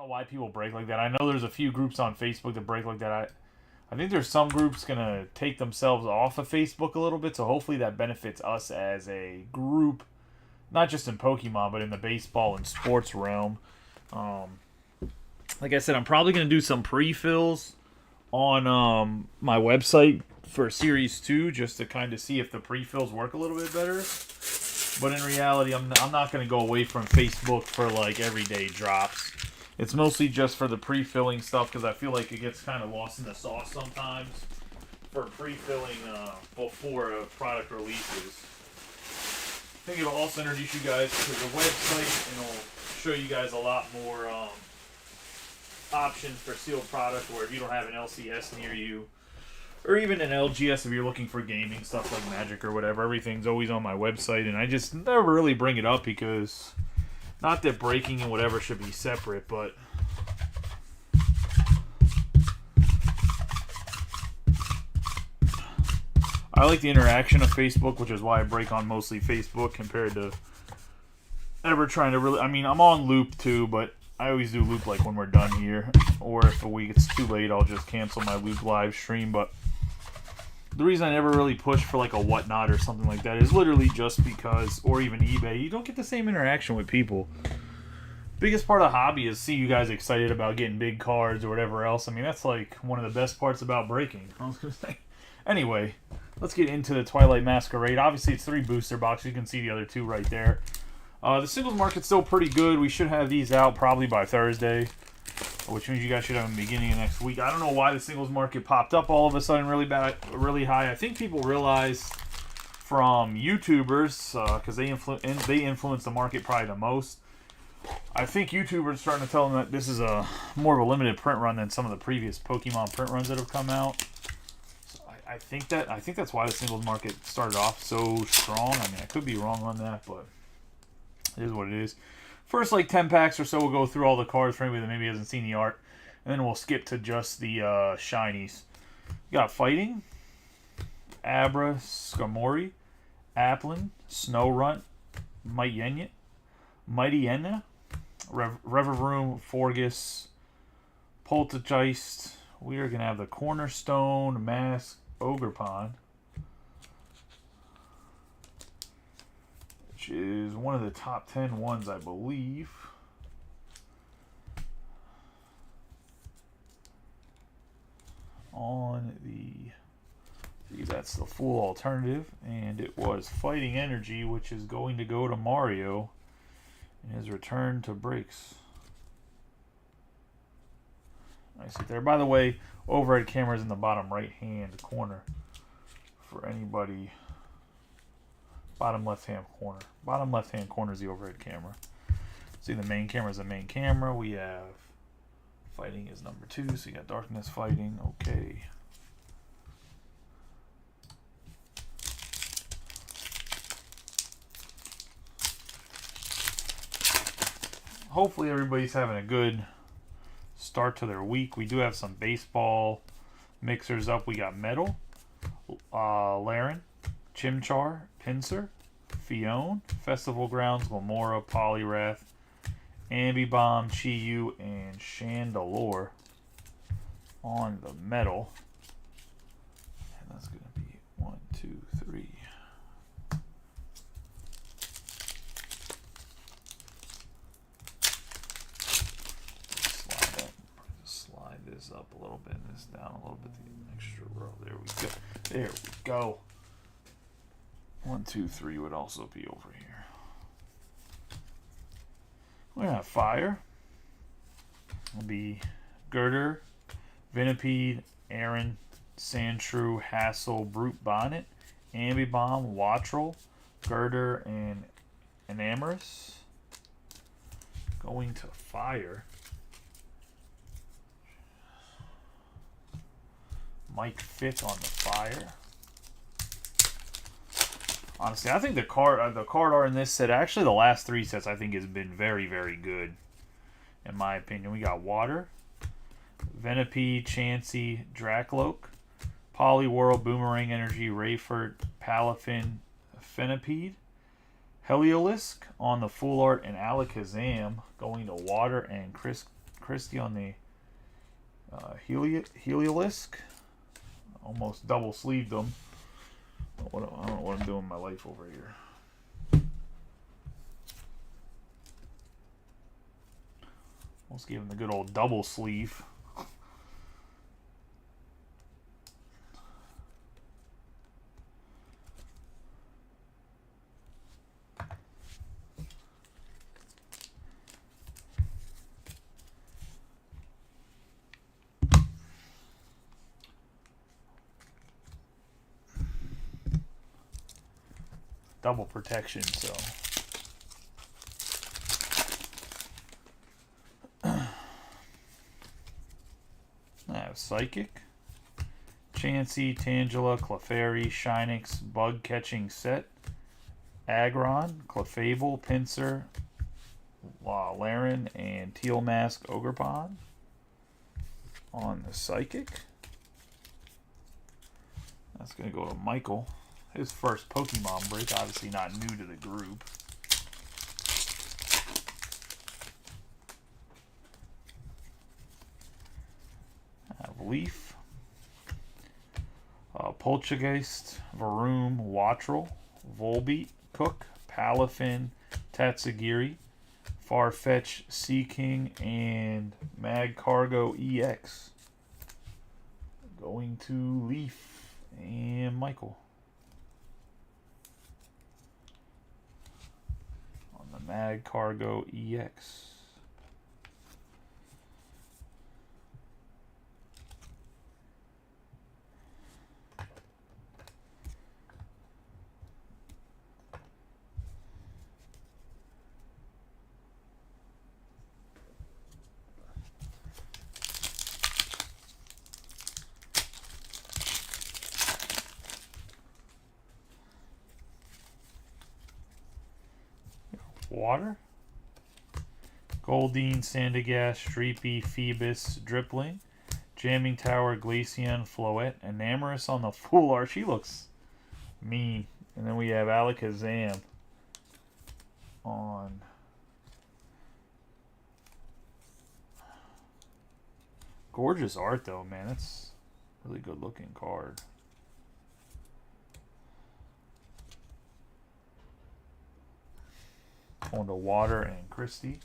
know why people break like that. I know there's a few groups on Facebook that break like that. I think there's some groups gonna take themselves off of Facebook a little bit, so hopefully that benefits us as a group, not just in Pokemon, but in the baseball and sports realm. Um, like I said, I'm probably gonna do some pre-fills on my website for Series 2 just to kind of see if the pre-fills work a little bit better. But in reality, I'm not going to go away from Facebook for like everyday drops. It's mostly just for the pre-filling stuff because I feel like it gets kind of lost in the sauce sometimes for pre-filling before a product releases. I think it'll also introduce you guys to the website and it'll show you guys a lot more options for sealed product, where if you don't have an LCS near you, or even an LGS if you're looking for gaming stuff like Magic or whatever, everything's always on my website, and I just never really bring it up because, not that breaking and whatever should be separate, but I like the interaction of Facebook, which is why I break on mostly Facebook compared to ever trying to really, I mean, I'm on Loupe too, but I always do Loupe like when we're done here, or if a week it's too late, I'll just cancel my Loupe live stream. But the reason I never really push for like a whatnot or something like that is literally just because, or even eBay, you don't get the same interaction with people. Biggest part of the hobby is see you guys excited about getting big cards or whatever else. I mean, that's like one of the best parts about breaking. I was gonna say. Anyway, let's get into the Twilight Masquerade. Obviously, it's 3 booster boxes. You can see the other 2 right there. The singles market's still pretty good. We should have these out probably by Thursday, which means you guys should have them beginning of next week. I don't know why the singles market popped up all of a sudden really high. I think people realize from YouTubers, because they influence the market probably the most. I think YouTubers are starting to tell them that this is a more of a limited print run than some of the previous Pokemon print runs that have come out. So I think that's why the singles market started off so strong. I mean, I could be wrong on that, but it is what it is. First, like 10 packs or so, we'll go through all the cards for anybody that maybe hasn't seen the art. And then we'll skip to just the shinies. We got Fighting, Abra, Skarmory, Applin, Snorunt, Mighty Enna, Revavroom, Forgus, Poltergeist. We are going to have the Cornerstone, Mask, Ogerpon, which is one of the top 10 ones, I believe. On that's the full alternative, and it was Fighting Energy, which is going to go to Mario in his return to breaks. Nice there. By the way, overhead camera is in the bottom right hand corner for anybody. Bottom left hand corner. Bottom left hand corner is the overhead camera. See, the main camera is the main camera. We have Fighting is number 2, so you got Darkness, Fighting. Okay. Hopefully everybody's having a good start to their week. We do have some baseball mixers up. We got Metal, Laren, Chimchar, Pinsir, Fione, Festival Grounds, Lamora, Poliwrath, Ambibomb, Chi-Yu, and Chandelure on the Metal. And that's going to be 1, 2, 3. Slide this up a little bit and this down a little bit to get an extra row. There we go. There we go. 1, 2, 3 would also be over here. We're going to have Fire. It'll be Girder, Venipede, Aaron, Sandshrew, Hassel, Brute Bonnet, Ambibomb, Wattrel, Girder, and Enamorous. Going to Fire. Mike Fitz on the Fire. Honestly, I think the card art in this set, actually the last 3 sets, I think has been very, very good, in my opinion. We got Water, Venipede, Chansey, Dracloak, Poliwhirl, Boomerang Energy, Rayford, Palafin, Venipede, Heliolisk on the full art, and Alakazam going to Water, and Chris Christie on the Heliolisk. Almost double sleeved them. I don't know what I'm doing in my life over here. Almost gave him the good old double sleeve. Double protection, so I have Psychic, Chansey, Tangela, Clefairy, Shinix, Bug Catching Set, Aggron, Clefable, Pinsir, Laren, and Teal Mask Ogerpon on the Psychic. That's going to go to Michael. His first Pokemon break, obviously not new to the group. I have Leaf, Poltergeist, Varoom, Wattrel, Volbeat, Cook, Palafin, Tatsugiri, Farfetch, Seaking, and Magcargo EX. Going to Leaf and Michael. The Magcargo EX. Water, Goldeen, Sandygast, Streepy, Phoebus, Dripling, Jamming Tower, Glaceon, Floette, and Enamorous on the full art. She looks mean. And then we have Alakazam on gorgeous art though, man. That's a really good looking card. Going to Water and Christie.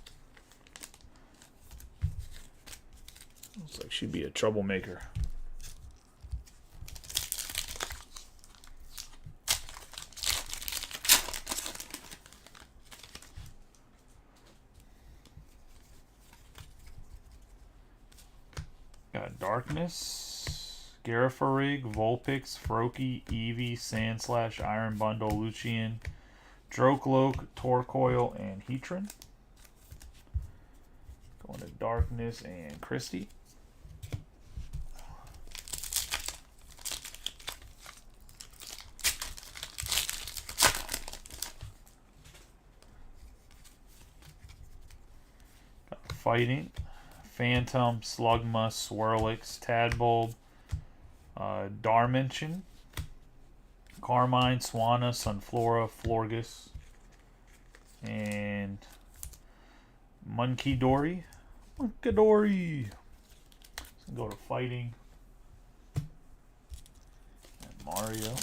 Looks like she'd be a troublemaker. Got Darkness, Garafarig, Vulpix, Froakie, Eevee, Sandslash, Iron Bundle, Lucian, Drocloak, Torkoal, and Heatran. Going to Darkness and Christie. Got Fighting, Phantom, Slugma, Swirlix, Tadbulb, Darmanition, Carmine, Swanna, Sunflora, Florges, and Munkidori. Munkidori. Let's go to Fighting. And Mario.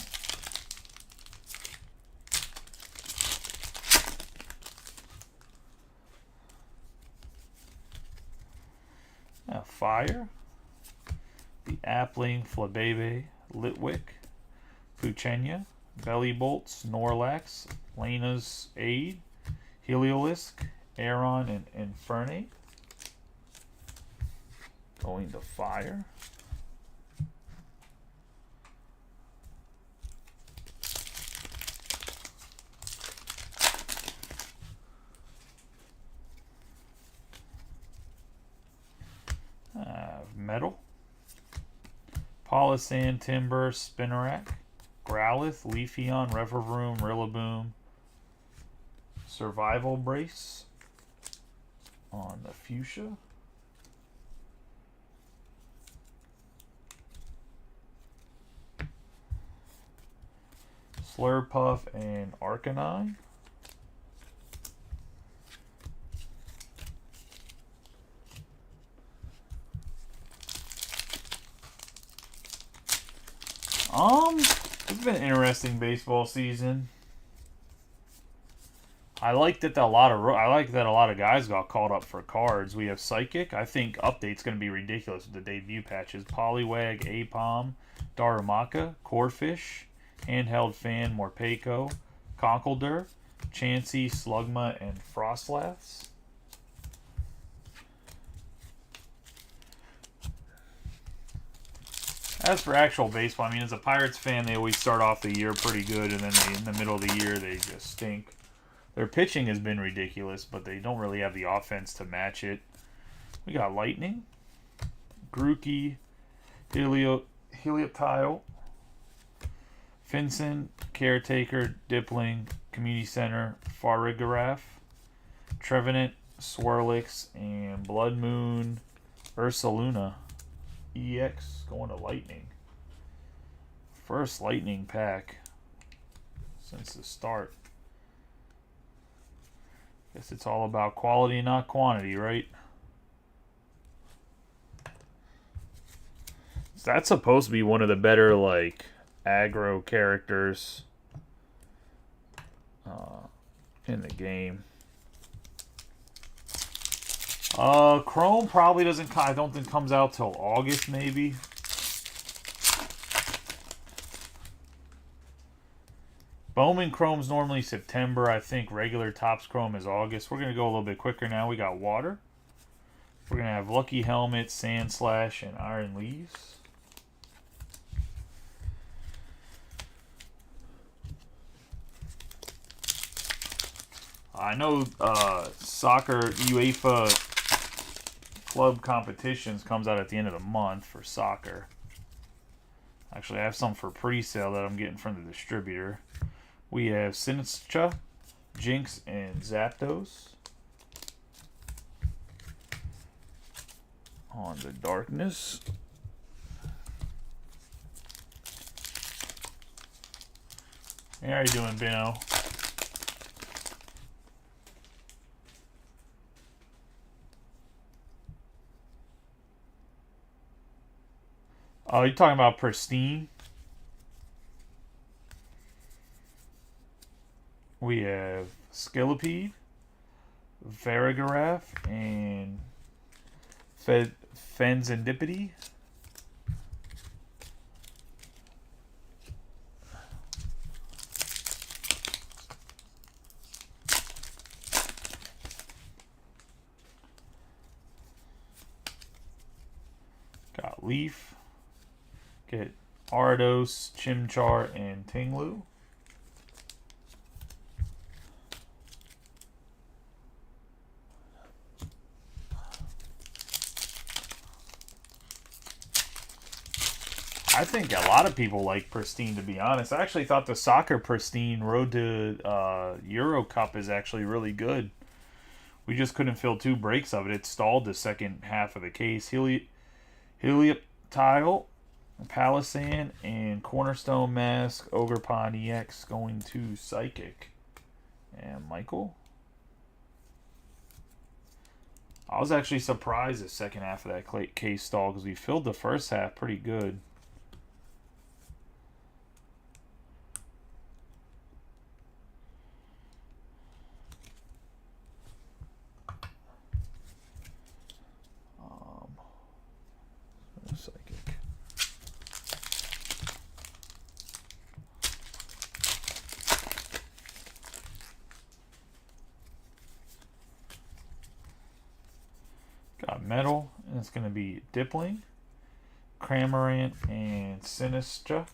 Fire. The Appling, Flabebe, Litwick, Puchenya, Bellybolt, Snorlax, Lena's Aid, Heliolisk, Aeron, and Infernape. Going to Fire. Metal, Palossand, Timber, Spinarak, Growlithe, Leafeon, Revavroom, Rillaboom, Survival Brace on the Fuchsia. Slurpuff and Arcanine. It's been an interesting baseball season. I like that a lot of guys got called up for cards. We have Psychic. I think Update's going to be ridiculous with the debut patches. Poliwag, Apom, Darumaka, Corfish, Handheld Fan, Morpeko, Conkeldurr, Chansey, Slugma, and Frostlaths. As for actual baseball, I mean, as a Pirates fan, they always start off the year pretty good, and then in the middle of the year, they just stink. Their pitching has been ridiculous, but they don't really have the offense to match it. We got Lightning, Grookey, Helioptile, Finson, Caretaker, Dipling, Community Center, Farigiraf, Trevenant, Swirlix, and Blood Moon, Ursaluna. EX going to Lightning. First Lightning pack since the start. Guess it's all about quality, not quantity, right? So that's supposed to be one of the better, like, aggro characters in the game. Chrome probably doesn't. I don't think comes out till August, maybe. Bowman Chrome's normally September. I think regular Topps Chrome is August. We're gonna go a little bit quicker now. We got Water. We're gonna have Lucky Helmet, Sand Slash, and Iron Leaves. I know soccer UEFA club competitions comes out at the end of the month for soccer. Actually, I have some for pre-sale that I'm getting from the distributor. We have Sinistcha, Jinx, and Zapdos. On the Darkness. Hey, how you doing, Bino? Oh, you're talking about Pristine? We have Skillipede, Farigiraf, and Fenzandipity. Got Leaf. Get Ardos, Chimchar, and Tinglu. I think a lot of people like Pristine, to be honest. I actually thought the soccer Pristine Road to Euro Cup is actually really good. We just couldn't fill 2 breaks of it. It stalled the second half of the case. Helioptile, Palisand, and Cornerstone Mask, Ogerpon EX going to Psychic. And Michael. I was actually surprised the second half of that case stall because we filled the first half pretty good. Psychic. Got Metal, and it's going to be Dipling, Cramorant, and Sinistcha.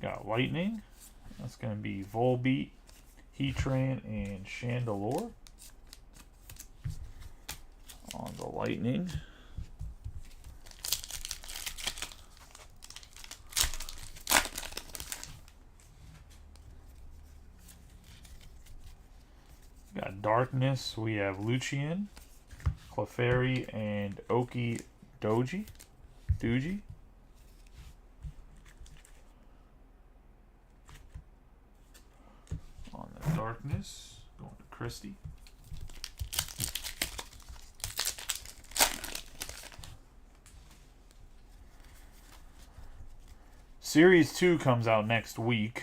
Got Lightning. That's going to be Volbeat, Heatran, and Chandelure. On the Lightning. Darkness, we have Lucian, Clefairy, and Oki Doji. On the Darkness, going to Christie. Series 2 comes out next week.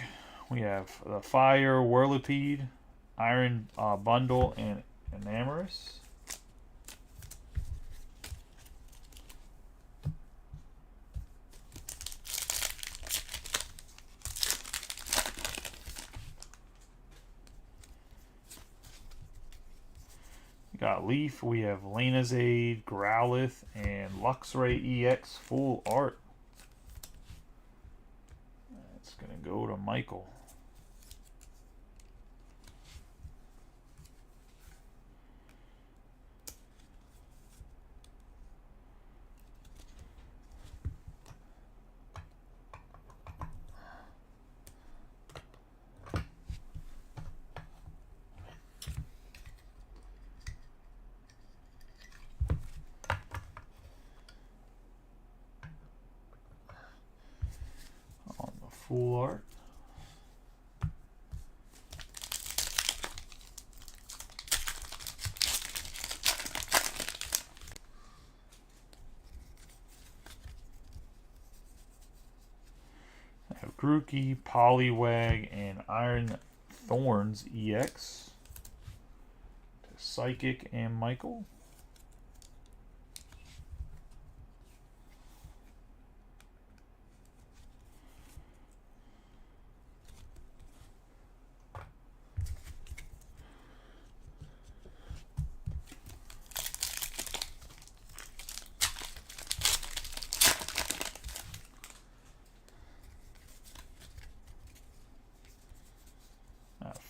We have the Fire, Whirlipede, Iron Bundle, and Enamorous. We got Leaf. We have Lanazade, Growlithe, and Luxray EX Full Art. That's going to go to Michael. On the Full Art. I have Grookey, Poliwag, and Iron Thorns EX. To Psychic and Michael.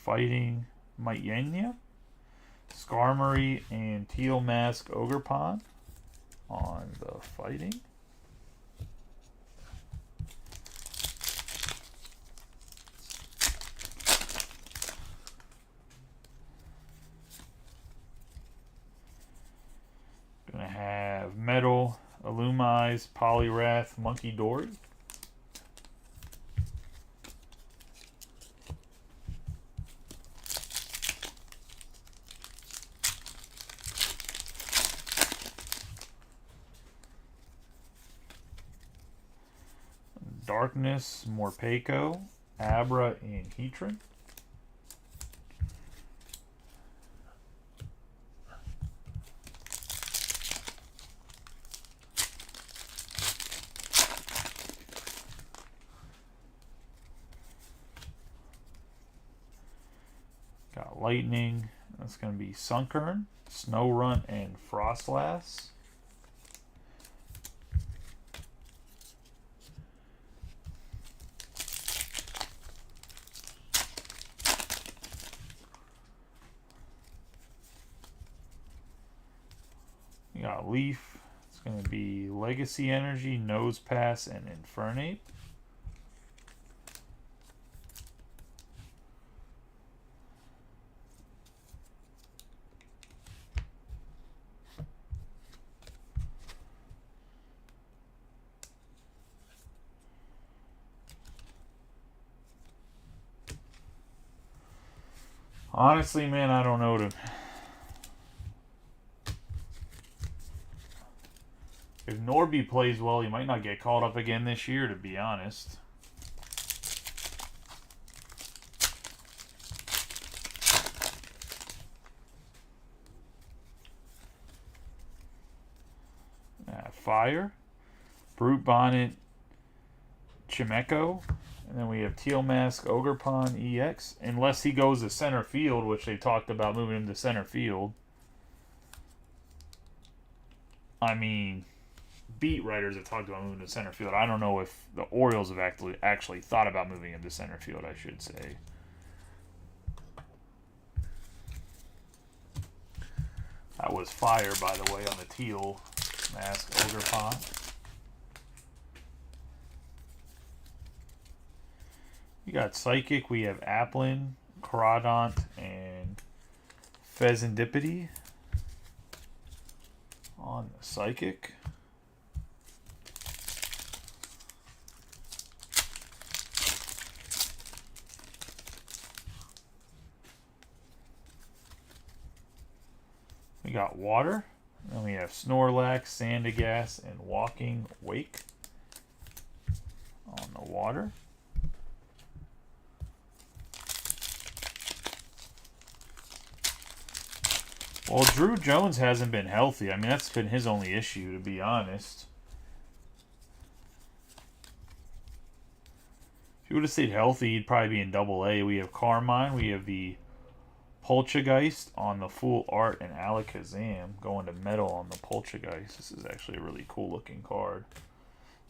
Fighting Myenia, Skarmory, and Teal Mask Ogerpon on the Fighting. Gonna have Metal, Illumise, Poliwrath, Monkey Dory. Darkness, Morpeko, Abra, and Heatran. Got Lightning. That's going to be Sunkern, Snorunt, and Frostlass. We got Leaf. It's going to be Legacy Energy, Nose Pass, and Infernape. Honestly, man, I don't know. If Norby plays well, he might not get called up again this year, to be honest. Fire, Brute Bonnet, Chimecho, and then we have Teal Mask, Ogerpon EX. Unless he goes to center field, which they talked about moving him to center field. I mean, beat writers have talked about moving to center field. I don't know if the Orioles have actually thought about moving him to center field, I should say. That was fire, by the way, on the Teal Mask Ogerpon. We got Psychic. We have Applin, Crawdont, and Pheasantipity on the Psychic. We got Water. Then we have Snorlax, Sandygast, and Walking Wake on the Water. Well, Drew Jones hasn't been healthy. I mean, that's been his only issue, to be honest. If he would have stayed healthy, he'd probably be in AA. We have Carmine. We have the Poltergeist on the Full Art and Alakazam. Going to Metal on the Poltergeist. This is actually a really cool looking card.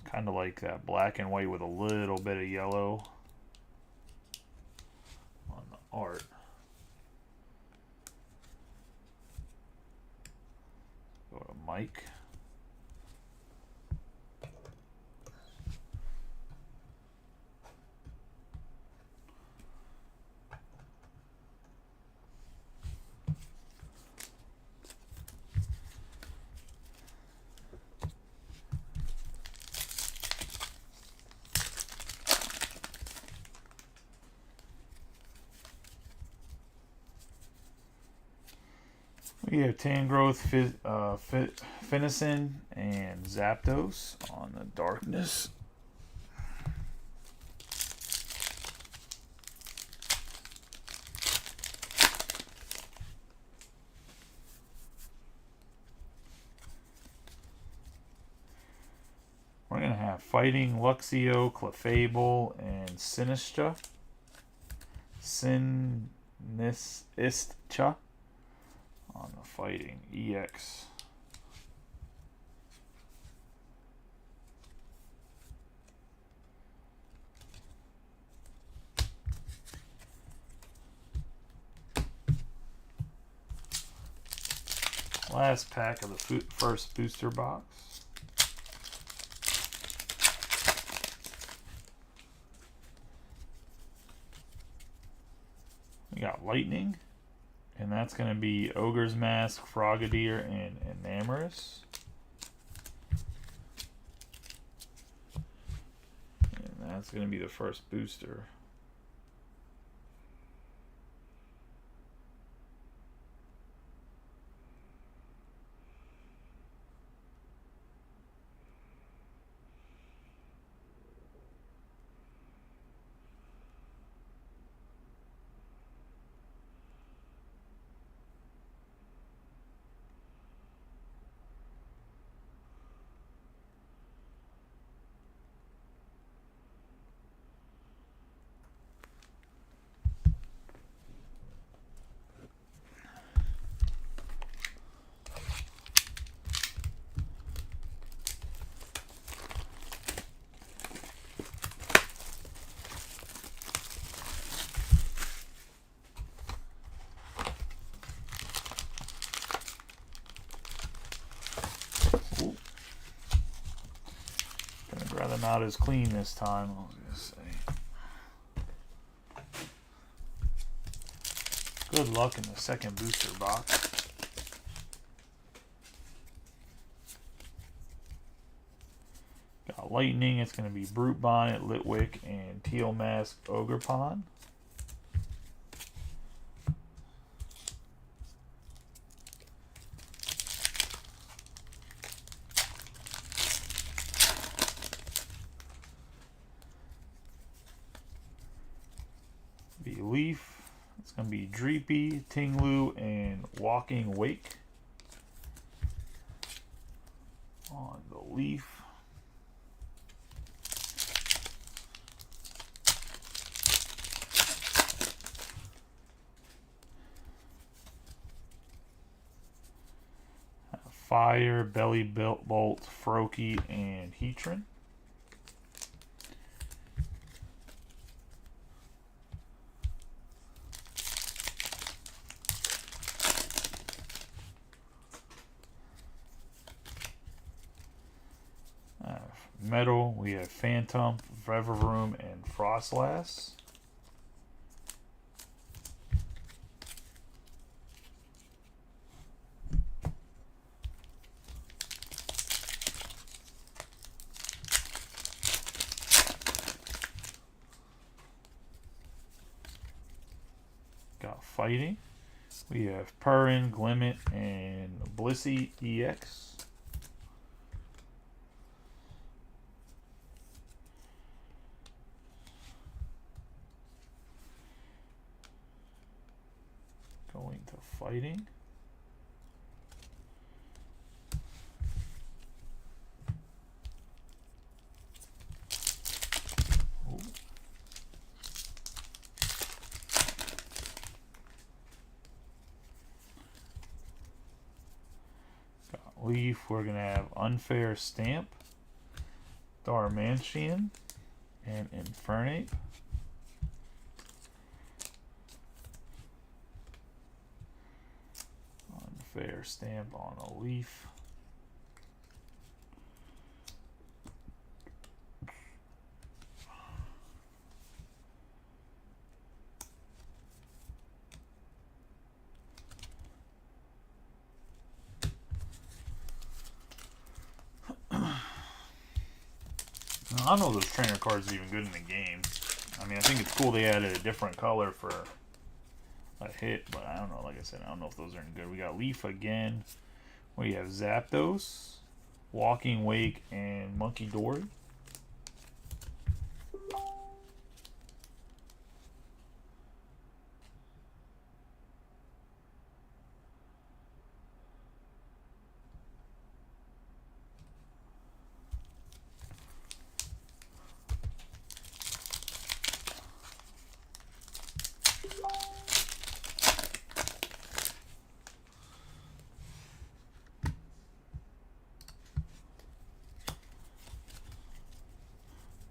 Kind of like that black and white with a little bit of yellow on the art. Go to Mike. We have Tangrowth, Finison, and Zapdos on the Darkness. We're going to have Fighting, Luxio, Clefable, and Sinistra. Sinistra on the Fighting EX. Last pack of the first booster box. We got Lightning. And that's going to be Ogre's Mask, Frogadier, and Enamorous. And that's going to be the first booster. Rather not as clean this time, I was going to say. Good luck in the second booster box. Got Lightning, it's going to be Brute Bonnet, Litwick, and Teal Mask, Ogerpon. Leaf, it's going to be Dreepy, Tinglu, and Walking Wake on the Leaf. Fire, Belly Bolt, Froakie, and Heatran. Metal, we have Phantom, Revavroom, and Frostlass. Fighting. We have Purrin, Glimmet, and Blissey EX. Going to Fighting. Leaf, we're going to have Unfair Stamp, Darmantian, and Infernape. Unfair Stamp on a Leaf. I don't know if those trainer cards are even good in the game. I mean, I think it's cool they added a different color for a hit, but I don't know. Like I said, I don't know if those are any good. We got Leaf again. We have Zapdos, Walking Wake, and Monkey Dory.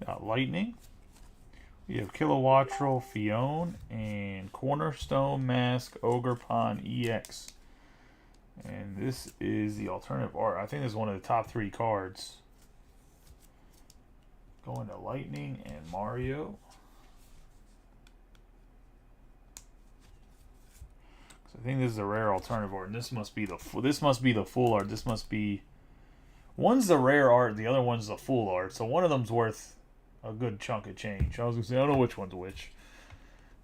Got Lightning. We have Kilowattrel, Fione, and Cornerstone Mask, Ogerpon EX. And this is the alternative art. I think this is one of the top 3 cards. Going to Lightning and Mario. So I think this is a rare alternative art, and this must be the full art. This must be, one's the rare art, the other one's the full art. So one of them's worth a good chunk of change. I was gonna say, I don't know which one's which,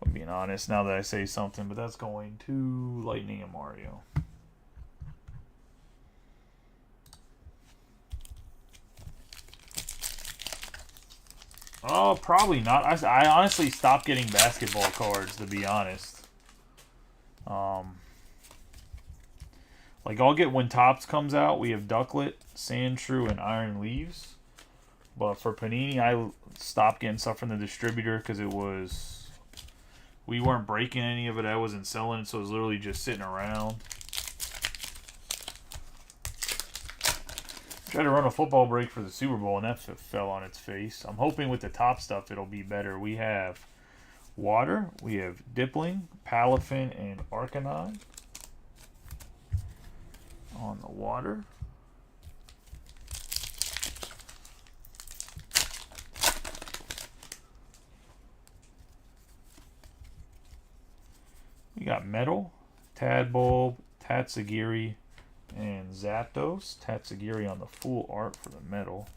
I'm being honest now that I say something, but that's going to Lightning and Mario. Oh, probably not. I honestly stopped getting basketball cards, to be honest. Like, I'll get when Topps comes out. We have Ducklet, Sandshrew, and Iron Leaves. But for Panini, I stopped getting stuff from the distributor because we weren't breaking any of it. I wasn't selling it, so it was literally just sitting around. Tried to run a football break for the Super Bowl, and that fell on its face. I'm hoping with the top stuff it'll be better. We have Water, we have Dipling, Palafin, and Arcanine on the Water. We got Metal, Tadbulb, Tatsugiri, and Zapdos. Tatsugiri on the full art for the Metal.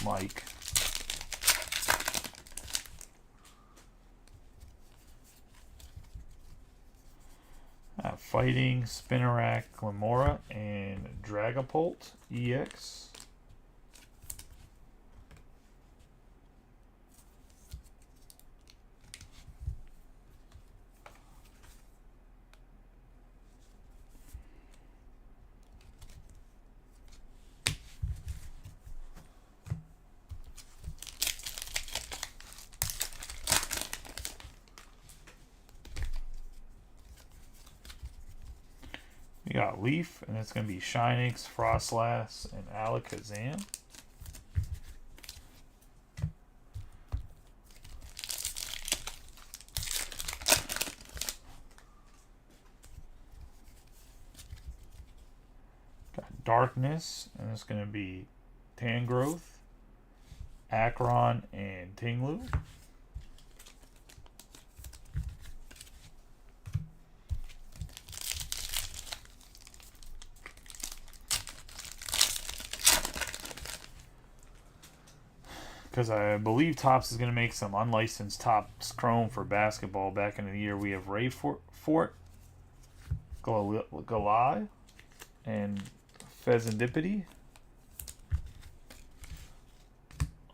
Mike. Fighting, Spinarak, Glamora, and Dragapult EX. We got Leaf, and it's going to be Shinx, Frostlass, and Alakazam. Got Darkness, and it's going to be Tangrowth, Acheron, and Tinglu. Because I believe Topps is going to make some unlicensed Topps Chrome for basketball back in the year. We have Ray Fort, Galai, and Pheasantipity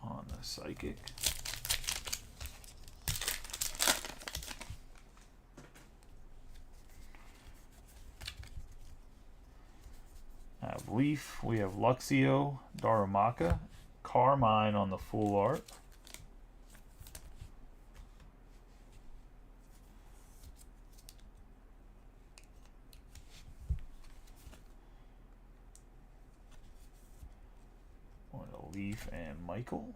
on the Psychic. I have Leaf. We have Luxio, Darumaka, Carmine on the full art. Leaf and Michael.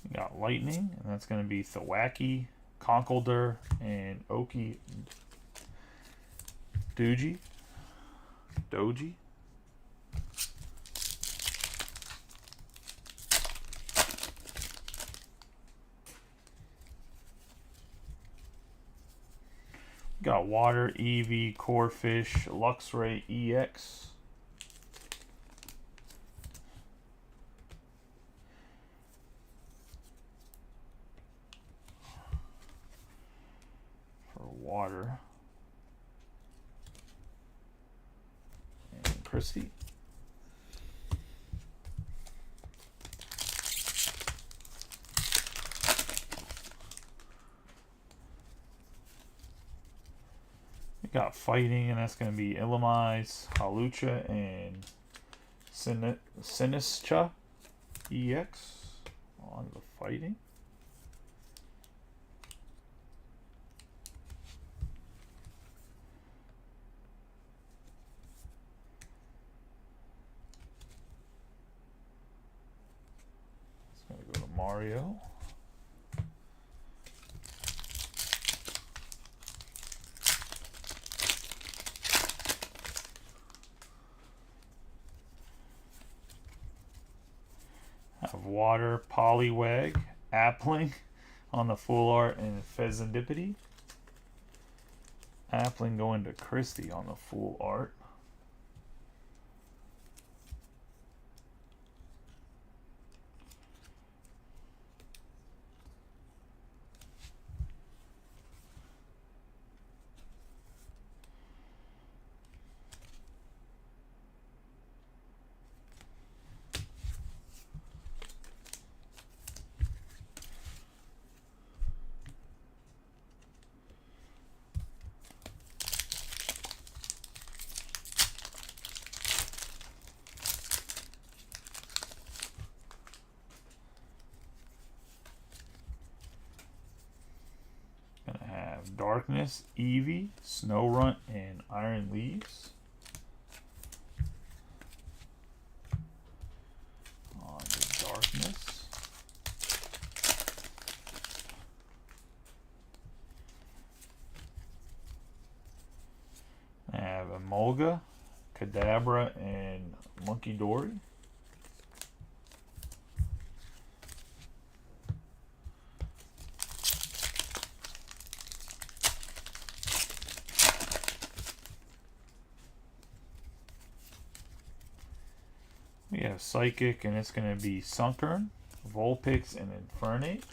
We got Lightning, and that's going to be Thwacky, Conkeldurr, and Oki Doji. Got Water, Eevee, Corphish, Luxray EX. For Water. And Christy. Got Fighting, and that's going to be Illumise, Halucha, and Sinistra EX on the Fighting. It's going to go to Mario. Have Water, Poliwag, Appling on the full art, and Pheasantipity. Appling going to Christie on the full art. Darkness, Eevee, Snorunt, and Iron Leaves. On the Darkness. I have Emolga, Kadabra, and Monkey Dory. We have Psychic, and it's going to be Sunkern, Vulpix, and Infernape.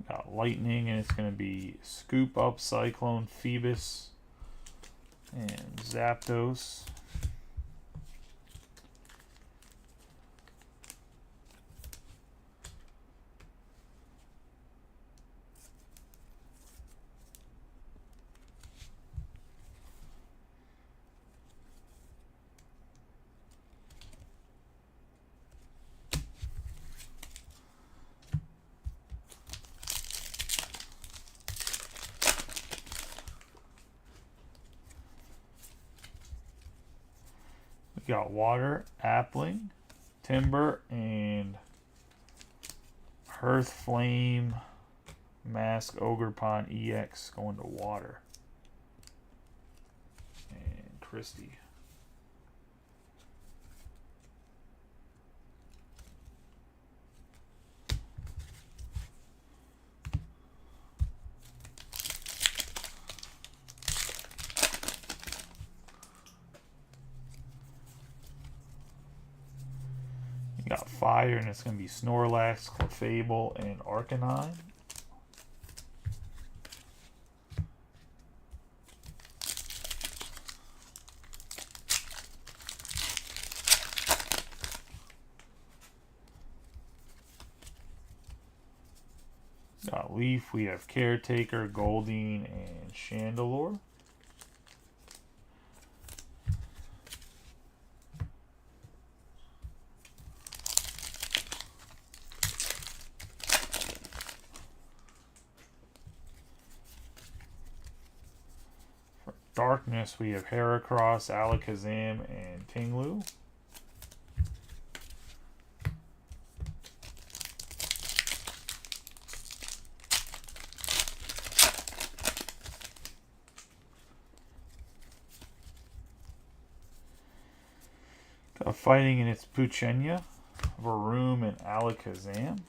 Got Lightning, and it's going to be Scoop Up, Cyclone, Phoebus, and Zapdos. got water, appling, timber, and Hearth Flame, Mask, Ogre Pond, EX going to water. And Christie. You got fire, and it's going to be Snorlax, Clefable, and Arcanine. Got Leaf, we have Caretaker, Goldeen, and Chandelure. For Darkness, we have Heracross, Alakazam, and Tinglu. Fighting in its Puchenya, Varoom, and Alakazam.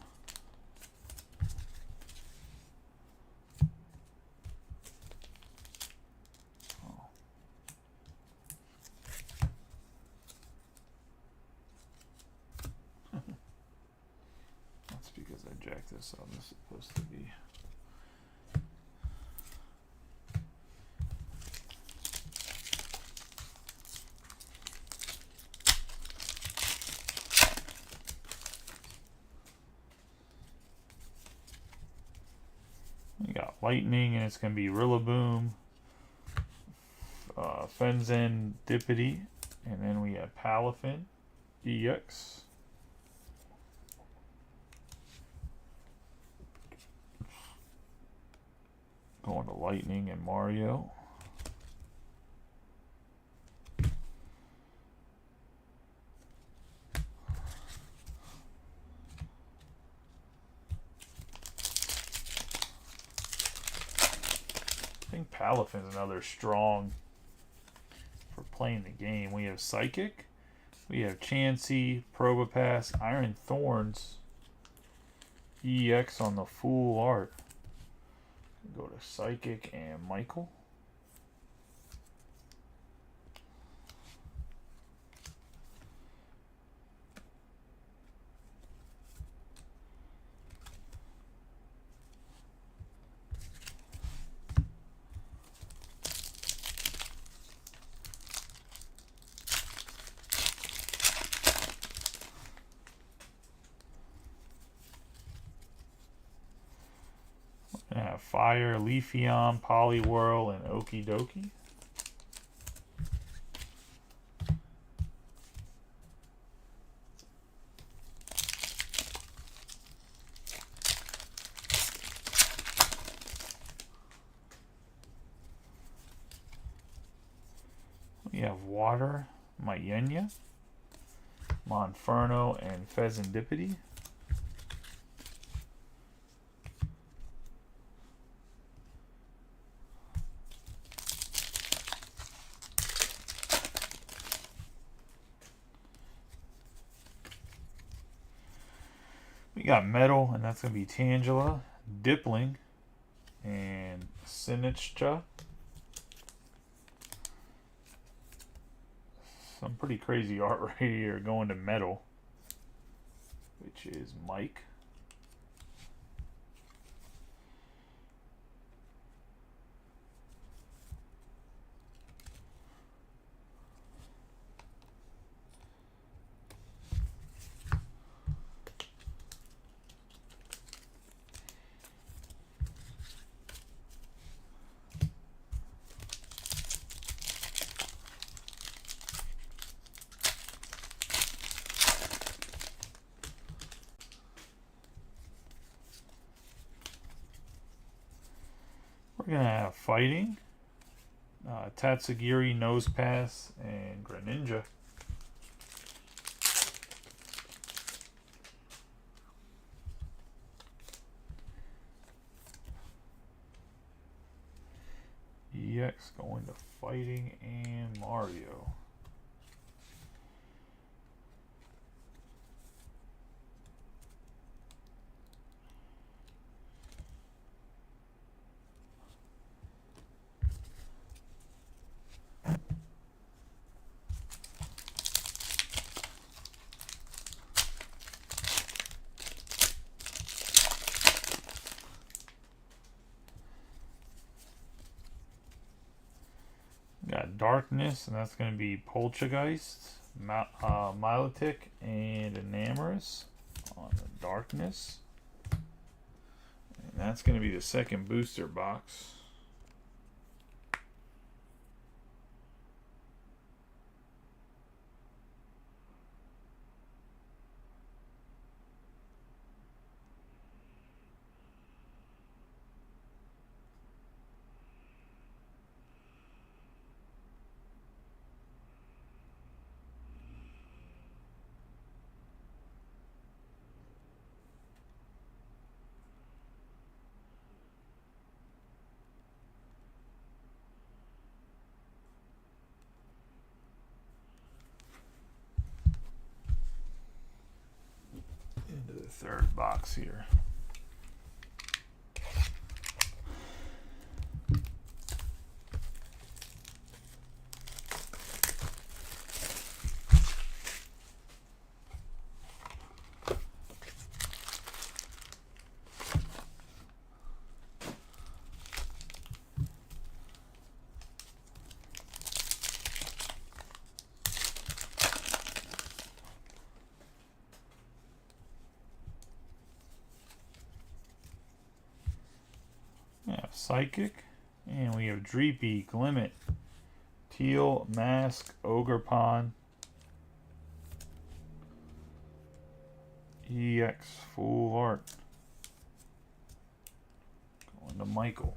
Oh. That's because I jacked this up. This is supposed to be. We got Lightning, and it's going to be Rillaboom, Fenzen, Dippity, and then we have Palafin, EX. Going to Lightning and Mario. I think Palafin's another strong for playing the game. We have Psychic, we have Chansey, Probopass, Iron Thorns, EX on the full art. Go to Psychic and Michael. Fire, Leafeon, Poliwhirl, and Okie Dokie. We have Water, Mayenya, Monferno, and Fezandipity. We got Metal, and that's going to be Tangela, Dipling, and Sinistcha. Some pretty crazy art right here going to Metal, which is Mike. We're going to have Fighting, Tatsugiri, Nosepass, and Greninja. fighting, and Mario. Got Darkness, and that's going to be Poltergeist, Milotic, and Enamorous on the Darkness. And that's going to be the second booster box. Into the third box here. Psychic, and we have Dreepy, Glimmet, Teal, Mask, Ogre-Pon, EX, Full Art. Going to Michael.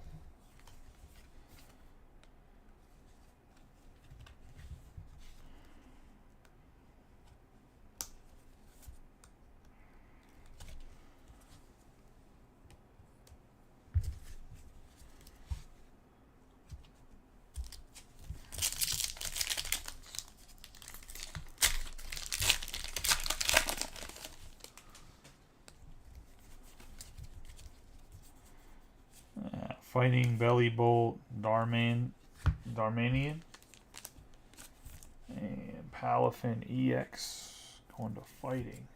Fighting, Belly Bolt, Darmanian, and Palafin EX, going to Fighting,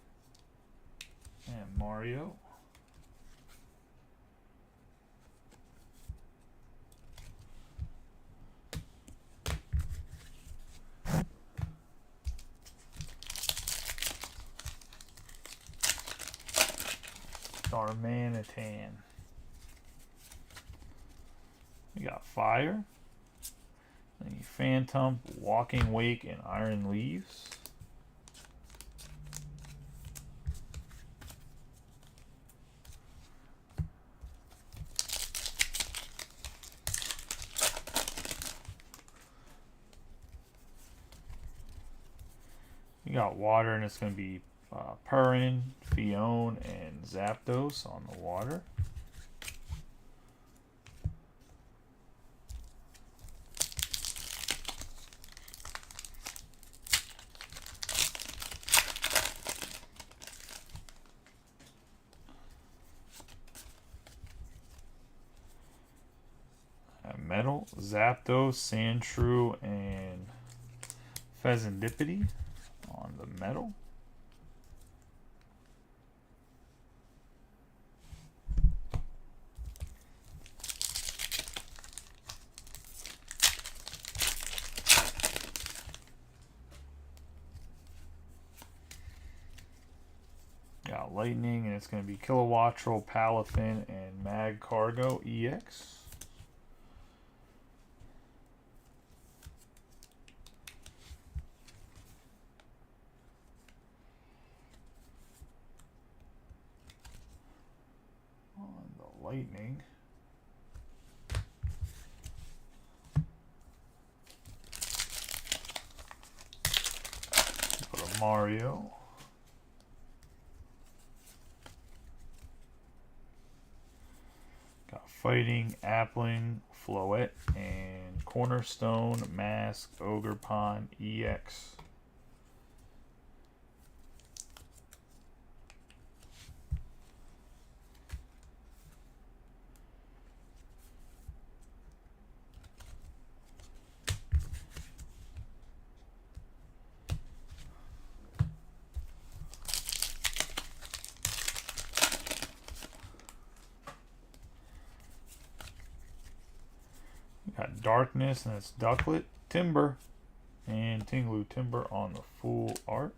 and Mario. Darmanitan. We got Fire, the Phantom, Walking Wake, and Iron Leaves. We got Water, and it's going to be Perrin, Fion, and Zapdos on the Water. Metal, Zapdos, Sandshrew, and Pheasantipity on the Metal. Got Lightning, and it's going to be Kilowattrel, Palafin, and Mag Cargo EX. Lightning. Put a Mario. Got Fighting, Appling, Floette, and Cornerstone, Mask, Ogre Pond, EX. Got Darkness, and that's Ducklet, Timber, and Tinglu Timber on the full art.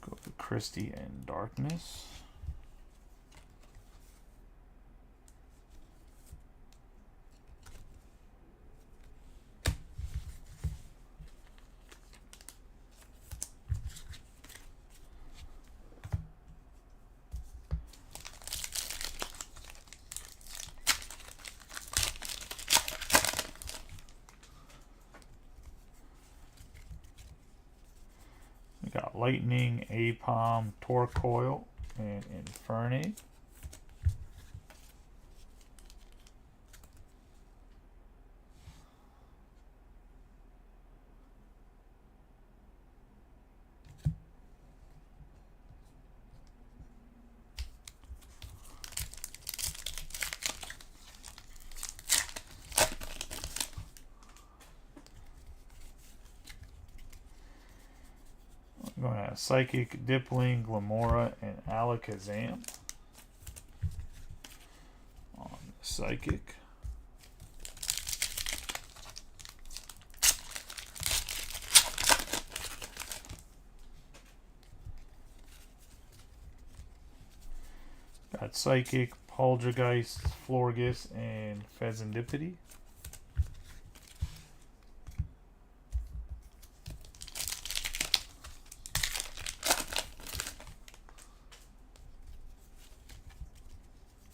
Go to Christie and Darkness. We got Lightning, Apom, Torcoil, and Infernate. I'm going to have Psychic, Dipling, Glamora, and Alakazam on Psychic. Got Psychic, Poltergeist, Florges, and Pheasantipity.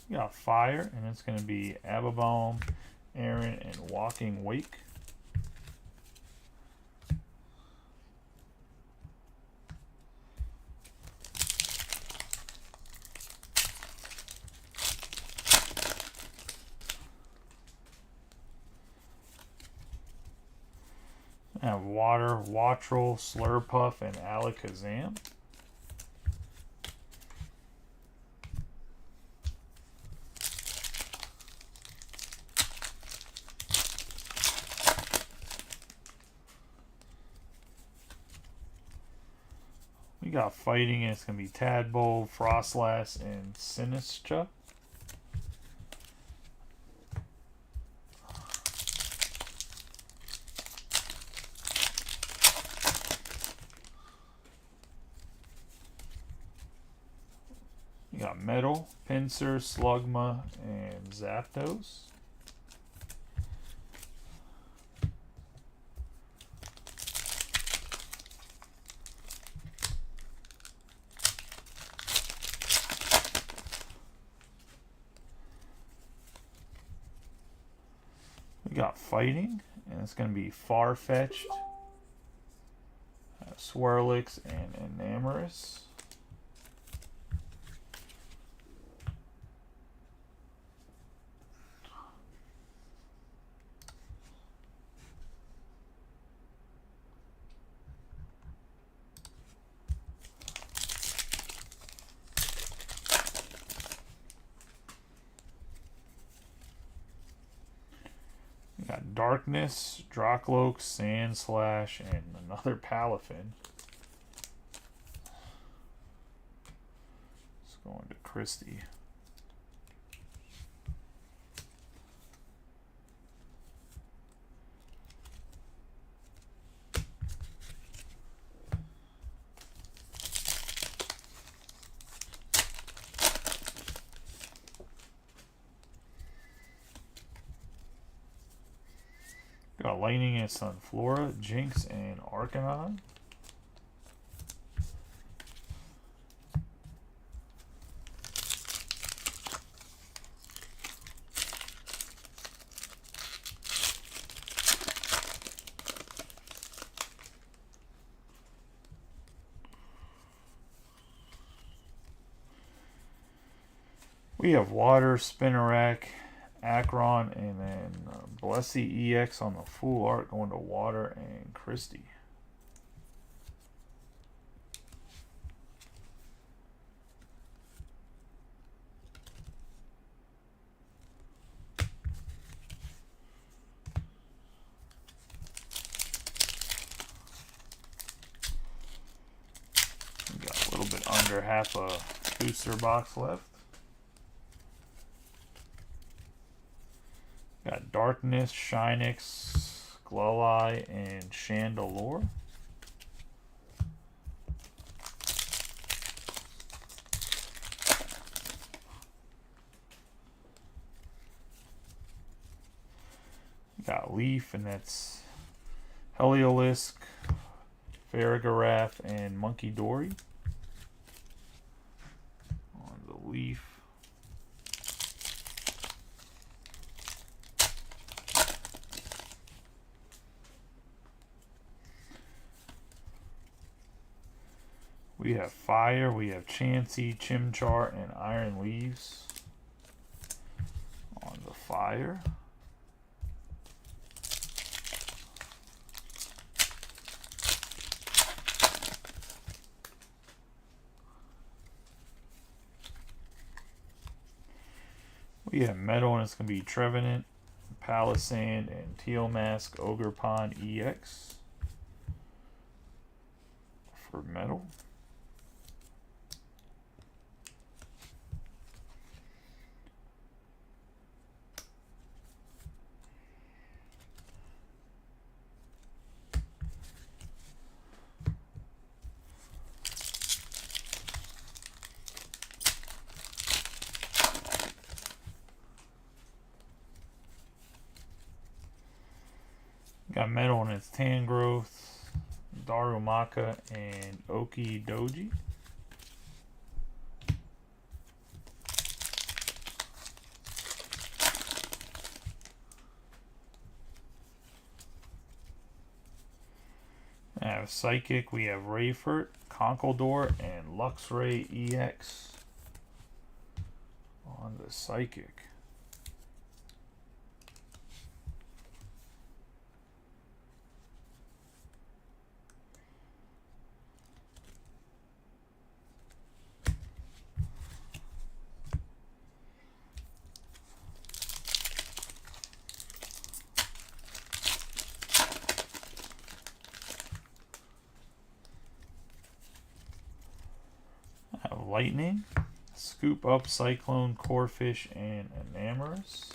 We got Fire, and it's going to be Ababalm, Aaron, and Walking Wake. I have Water, Wattrel, Slurpuff, and Alakazam. We got Fighting, and it's going to be Tadpole, Frostlass, and Sinistra. We got Metal, Pinsir, Slugma, and Zapdos. We got Fighting, and it's going to be Farfetch'd, Swirlix, and Enamorous. We got Darkness, Dracloak, Sandslash, and another Palafin. Let's go into Christie. Got Lightning and Sunflora, Jinx, and Arcanine. We have Water, Spinnerack, Akron, and then Blessy EX on the full art going to Water and Christie. We got a little bit under half a booster box left. Got Darkness, Shinix, Gloweye, and Chandelure. Got Leaf, and that's Heliolisk, Farigiraf, and Monkey Dory. On the Leaf. We have Fire, we have Chansey, Chimchar, and Iron Leaves on the Fire. We have Metal, and it's going to be Trevenant, Palisand, and Teal Mask, Ogerpon EX for Metal. Got Metal in its Tangrowth, Darumaka, and Okidoji. I have Psychic, we have Rayfurt, Conkeldurr, and Luxray EX on the Psychic. Lightning, Scoop Up, Cyclone, Corphish, and Enamorous.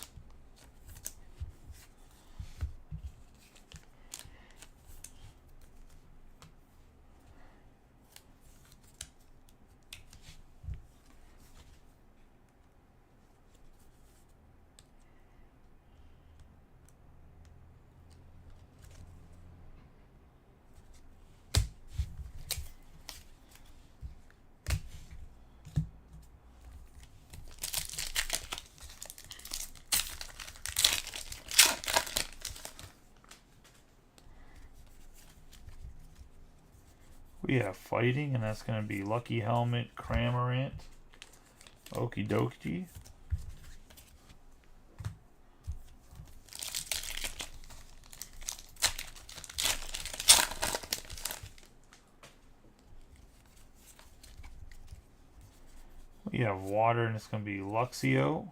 We have Fighting, and that's going to be Lucky Helmet, Cramorant, Okidoji. We have Water, and it's going to be Luxio,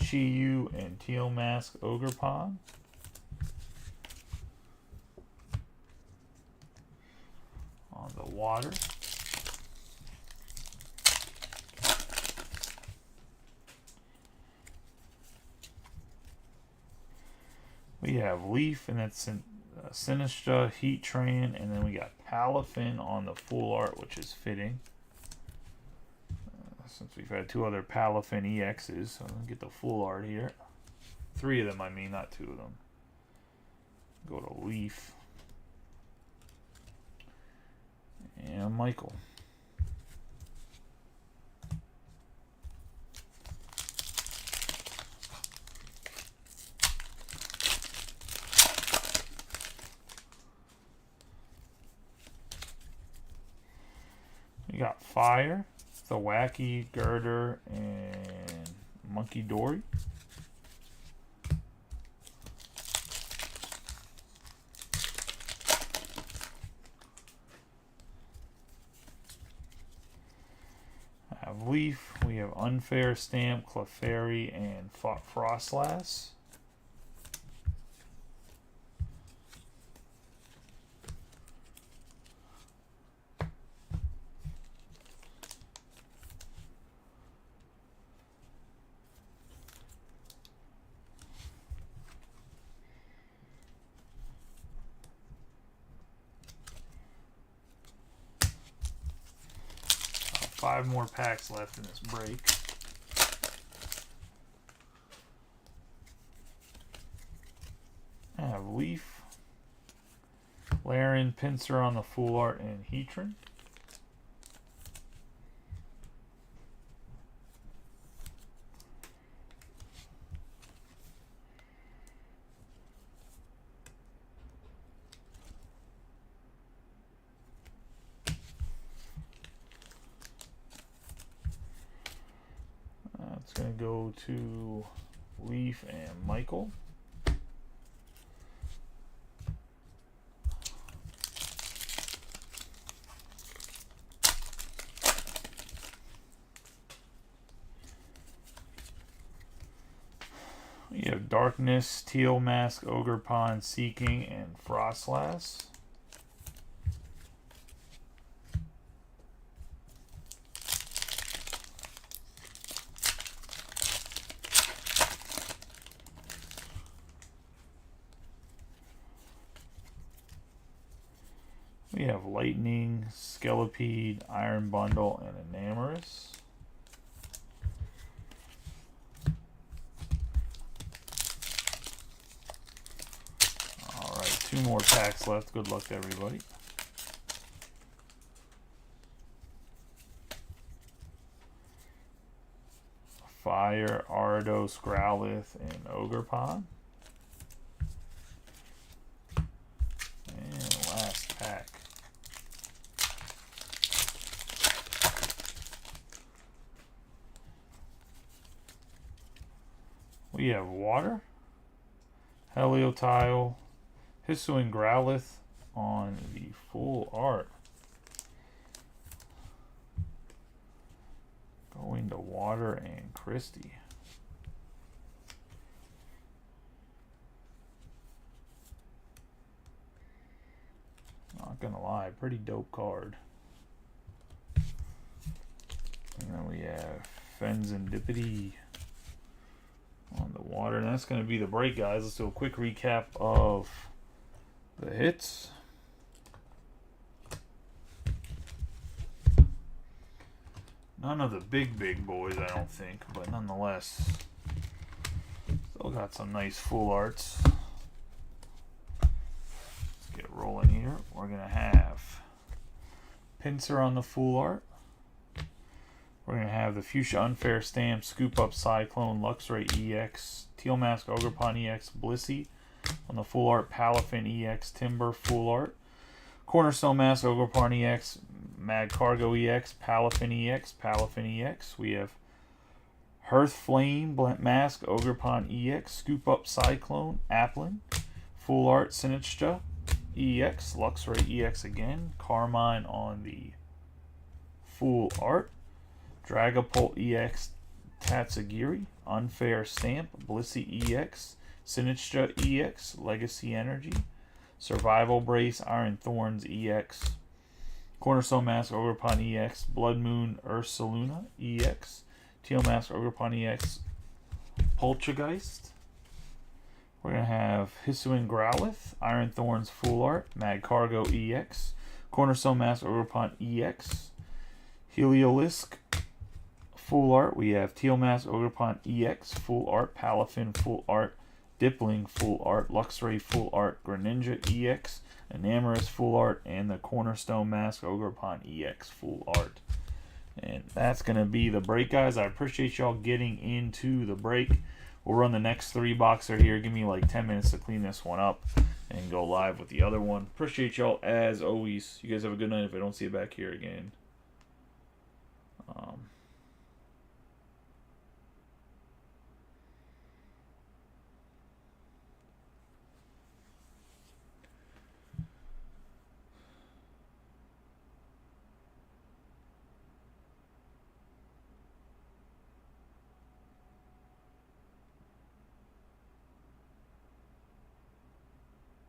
Chi-Yu, and Teal Mask, Ogerpon. On the Water. We have Leaf, and it's Sinistra, Heat Train, and then we got Palafin on the full art, which is fitting. Since we've had two other Palafin EXs, so I'll get the full art here. Three of them, I mean, not two of them. Go to Leaf. And Michael. We got Fire, the Wacky, Girder, and Monkey Dory. I have Leaf. We have Unfair Stamp, Clefairy, and Frostlass. Five more packs left in this break. I have Leaf, Laren, Pinsir on the full art, and Heatran. It's going to go to Leaf and Michael. We have Darkness, Teal Mask, Ogre Pond, Seeking, and Frostlass. We have Lightning, Skelipede, Iron Bundle, and Enamorous. Alright, 2 more packs left. Good luck to everybody. Fire, Ardos, Growlithe, and Ogre Pond. And last pack. We have Water, Heliotile, Hisuian Growlithe on the full art. Going to Water and Christie. Not gonna lie, pretty dope card. And then we have Fenzandipity on the Water, and that's going to be the break, guys. Let's do a quick recap of the hits. None of the big boys, I don't think, but nonetheless, still got some nice full arts. Let's get rolling here. We're going to have Pinsir on the full art. We're going to have the Fuchsia Unfair Stamp, Scoop Up Cyclone, Luxray EX, Teal Mask Ogre Pond EX, Blissey on the full art, Palafin EX, Timber full art, Cornerstone Mask Ogre Pond EX, Mag Cargo EX, Palafin EX, Palafin EX. We have Hearth Flame Mask Ogre Pond EX, Scoop Up Cyclone, Applin, full art, Sinistcha EX, Luxray EX again, Carmine on the full art. Dragapult EX, Tatsugiri, Unfair Stamp, Blissey EX, Sinistcha EX, Legacy Energy, Survival Brace, Iron Thorns EX, Cornerstone Mask, Ogre Pond EX, Blood Moon, Ursaluna EX, Teal Mask, Ogre Pond EX, Poltergeist. We're going to have Hisuian Growlithe, Iron Thorns Full Art, Mag Cargo EX, Cornerstone Mask, Ogre Pond EX, Heliolisk Full Art. We have Teal Mask, Ogre Pond EX, Full Art, Palafin Full Art, Dipling Full Art, Luxray Full Art, Greninja EX, Enamorous Full Art, and the Cornerstone Mask, Ogre Pond EX Full Art. And that's going to be the break, guys. I appreciate y'all getting into the break. We'll run the next 3-boxer here. Give me like 10 minutes to clean this one up and go live with the other one. Appreciate y'all as always. You guys have a good night if I don't see you back here again.